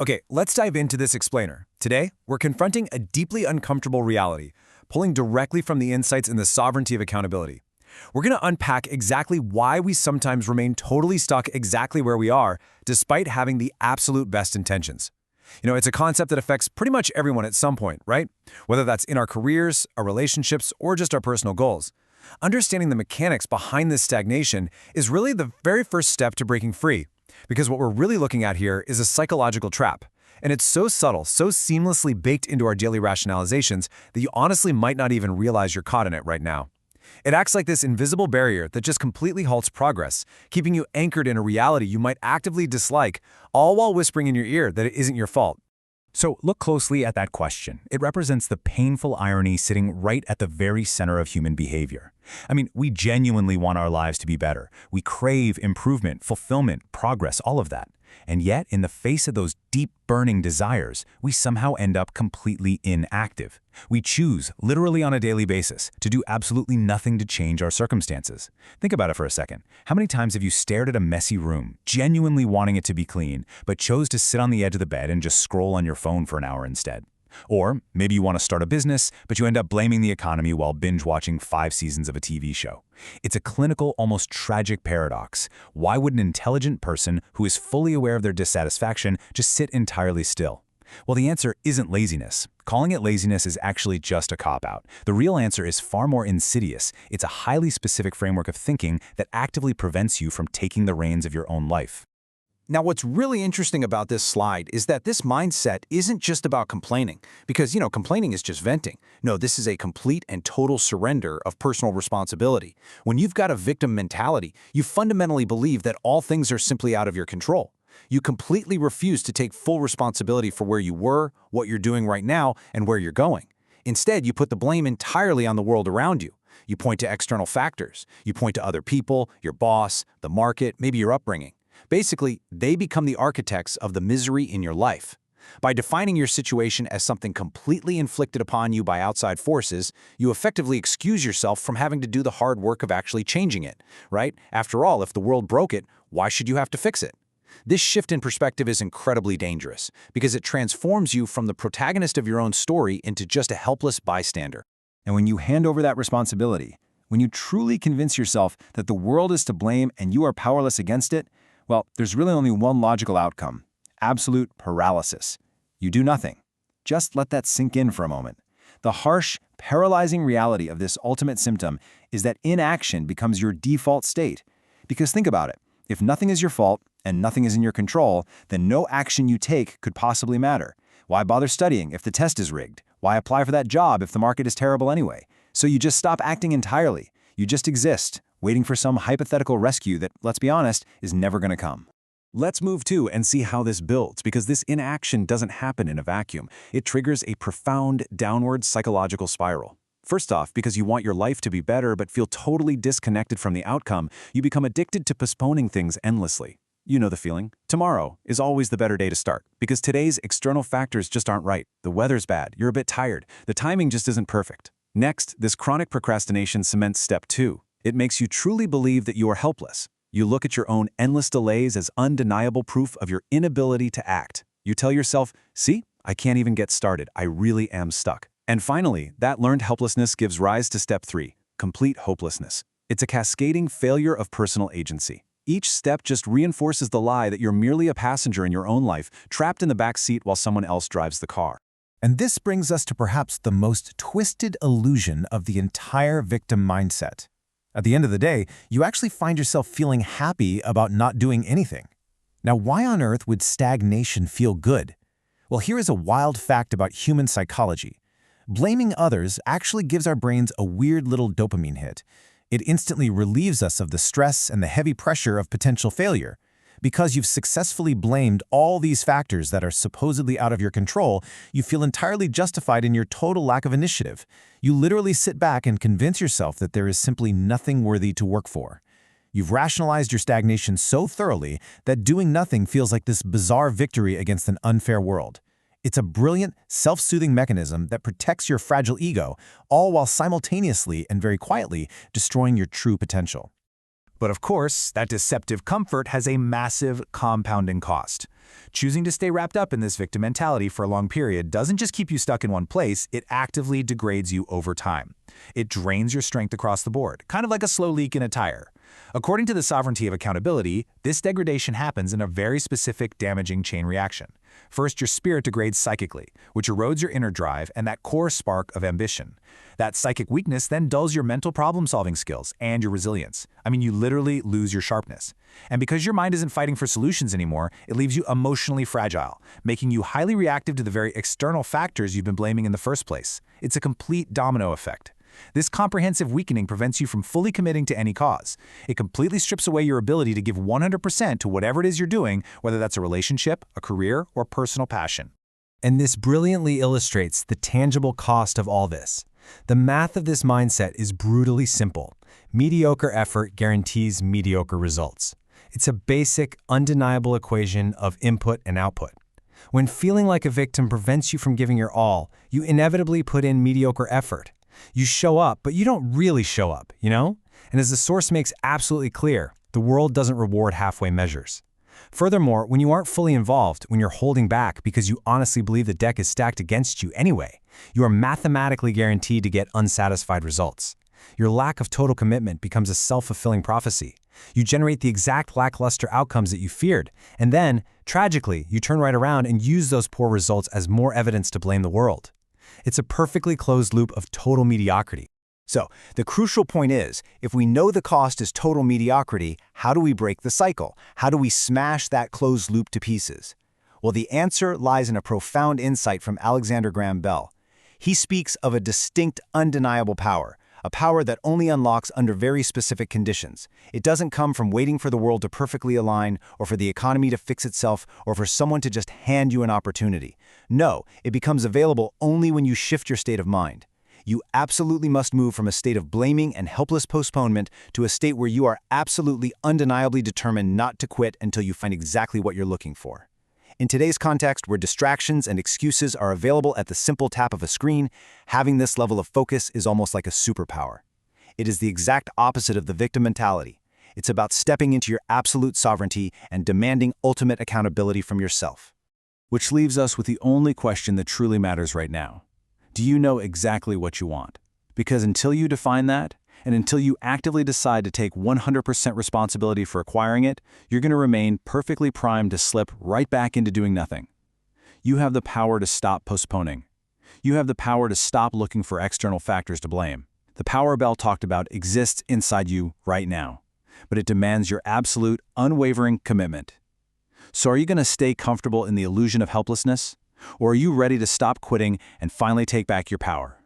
Okay, let's dive into this explainer. Today, we're confronting a deeply uncomfortable reality, pulling directly from the insights in the sovereignty of accountability. We're going to unpack exactly why we sometimes remain totally stuck exactly where we are, despite having the absolute best intentions. It's a concept that affects pretty much everyone at some point, right? Whether that's in our careers, our relationships, or just our personal goals. Understanding the mechanics behind this stagnation is really the very first step to breaking free. Because what we're really looking at here is a psychological trap. And it's so subtle, so seamlessly baked into our daily rationalizations that you honestly might not even realize you're caught in it right now. It acts like this invisible barrier that just completely halts progress, keeping you anchored in a reality you might actively dislike, all while whispering in your ear that it isn't your fault. So look closely at that question. It represents the painful irony sitting right at the very center of human behavior. We genuinely want our lives to be better. We crave improvement, fulfillment, progress, all of that. And yet, in the face of those deep, burning desires, we somehow end up completely inactive. We choose, literally on a daily basis, to do absolutely nothing to change our circumstances. Think about it for a second. How many times have you stared at a messy room, genuinely wanting it to be clean, but chose to sit on the edge of the bed and just scroll on your phone for an hour instead? Or maybe you want to start a business, but you end up blaming the economy while binge-watching 5 seasons of a TV show. It's a clinical, almost tragic paradox. Why would an intelligent person who is fully aware of their dissatisfaction just sit entirely still? Well, the answer isn't laziness. Calling it laziness is actually just a cop-out. The real answer is far more insidious. It's a highly specific framework of thinking that actively prevents you from taking the reins of your own life. Now, what's really interesting about this slide is that this mindset isn't just about complaining, because, complaining is just venting. No, this is a complete and total surrender of personal responsibility. When you've got a victim mentality, you fundamentally believe that all things are simply out of your control. You completely refuse to take full responsibility for where you were, what you're doing right now, and where you're going. Instead, you put the blame entirely on the world around you. You point to external factors. You point to other people, your boss, the market, maybe your upbringing. Basically, they become the architects of the misery in your life. By defining your situation as something completely inflicted upon you by outside forces, you effectively excuse yourself from having to do the hard work of actually changing it, right? After all, if the world broke it, why should you have to fix it? This shift in perspective is incredibly dangerous because it transforms you from the protagonist of your own story into just a helpless bystander. And when you hand over that responsibility, when you truly convince yourself that the world is to blame and you are powerless against it, well, there's really only one logical outcome: absolute paralysis. You do nothing. Just let that sink in for a moment. The harsh, paralyzing reality of this ultimate symptom is that inaction becomes your default state. Because think about it. If nothing is your fault and nothing is in your control, then no action you take could possibly matter. Why bother studying if the test is rigged? Why apply for that job if the market is terrible anyway? So you just stop acting entirely. You just exist, waiting for some hypothetical rescue that, let's be honest, is never going to come. Let's move to and see how this builds, because this inaction doesn't happen in a vacuum. It triggers a profound downward psychological spiral. First off, because you want your life to be better but feel totally disconnected from the outcome, you become addicted to postponing things endlessly. You know the feeling. Tomorrow is always the better day to start, because today's external factors just aren't right. The weather's bad, you're a bit tired, the timing just isn't perfect. Next, this chronic procrastination cements step 2. It makes you truly believe that you are helpless. You look at your own endless delays as undeniable proof of your inability to act. You tell yourself, see, I can't even get started. I really am stuck. And finally, that learned helplessness gives rise to step 3, complete hopelessness. It's a cascading failure of personal agency. Each step just reinforces the lie that you're merely a passenger in your own life, trapped in the back seat while someone else drives the car. And this brings us to perhaps the most twisted illusion of the entire victim mindset. At the end of the day, you actually find yourself feeling happy about not doing anything. Now, why on earth would stagnation feel good? Well, here is a wild fact about human psychology. Blaming others actually gives our brains a weird little dopamine hit. It instantly relieves us of the stress and the heavy pressure of potential failure. Because you've successfully blamed all these factors that are supposedly out of your control, you feel entirely justified in your total lack of initiative. You literally sit back and convince yourself that there is simply nothing worthy to work for. You've rationalized your stagnation so thoroughly that doing nothing feels like this bizarre victory against an unfair world. It's a brilliant, self-soothing mechanism that protects your fragile ego, all while simultaneously and very quietly destroying your true potential. But of course, that deceptive comfort has a massive compounding cost. Choosing to stay wrapped up in this victim mentality for a long period doesn't just keep you stuck in one place, it actively degrades you over time. It drains your strength across the board, kind of like a slow leak in a tire. According to the sovereignty of accountability, this degradation happens in a very specific damaging chain reaction. First, your spirit degrades psychically, which erodes your inner drive and that core spark of ambition. That psychic weakness then dulls your mental problem-solving skills and your resilience. I mean, you literally lose your sharpness. And because your mind isn't fighting for solutions anymore, it leaves you emotionally fragile, making you highly reactive to the very external factors you've been blaming in the first place. It's a complete domino effect. This comprehensive weakening prevents you from fully committing to any cause. It completely strips away your ability to give 100% to whatever it is you're doing, whether that's a relationship, a career, or personal passion. And this brilliantly illustrates the tangible cost of all this. The math of this mindset is brutally simple. Mediocre effort guarantees mediocre results. It's a basic, undeniable equation of input and output. When feeling like a victim prevents you from giving your all, you inevitably put in mediocre effort. You show up, but you don't really show up, you know? And as the source makes absolutely clear, the world doesn't reward halfway measures. Furthermore, when you aren't fully involved, when you're holding back because you honestly believe the deck is stacked against you anyway, you are mathematically guaranteed to get unsatisfied results. Your lack of total commitment becomes a self-fulfilling prophecy. You generate the exact lackluster outcomes that you feared, and then, tragically, you turn right around and use those poor results as more evidence to blame the world. It's a perfectly closed loop of total mediocrity. So, the crucial point is, if we know the cost is total mediocrity, how do we break the cycle? How do we smash that closed loop to pieces? Well, the answer lies in a profound insight from Alexander Graham Bell. He speaks of a distinct, undeniable power, a power that only unlocks under very specific conditions. It doesn't come from waiting for the world to perfectly align, or for the economy to fix itself, or for someone to just hand you an opportunity. No, it becomes available only when you shift your state of mind. You absolutely must move from a state of blaming and helpless postponement to a state where you are absolutely undeniably determined not to quit until you find exactly what you're looking for. In today's context, where distractions and excuses are available at the simple tap of a screen, having this level of focus is almost like a superpower. It is the exact opposite of the victim mentality. It's about stepping into your absolute sovereignty and demanding ultimate accountability from yourself. Which leaves us with the only question that truly matters right now. Do you know exactly what you want? Because until you define that, and until you actively decide to take 100% responsibility for acquiring it, you're going to remain perfectly primed to slip right back into doing nothing. You have the power to stop postponing. You have the power to stop looking for external factors to blame. The power Bell talked about exists inside you right now, but it demands your absolute, unwavering commitment. So are you going to stay comfortable in the illusion of helplessness? Or are you ready to stop quitting and finally take back your power?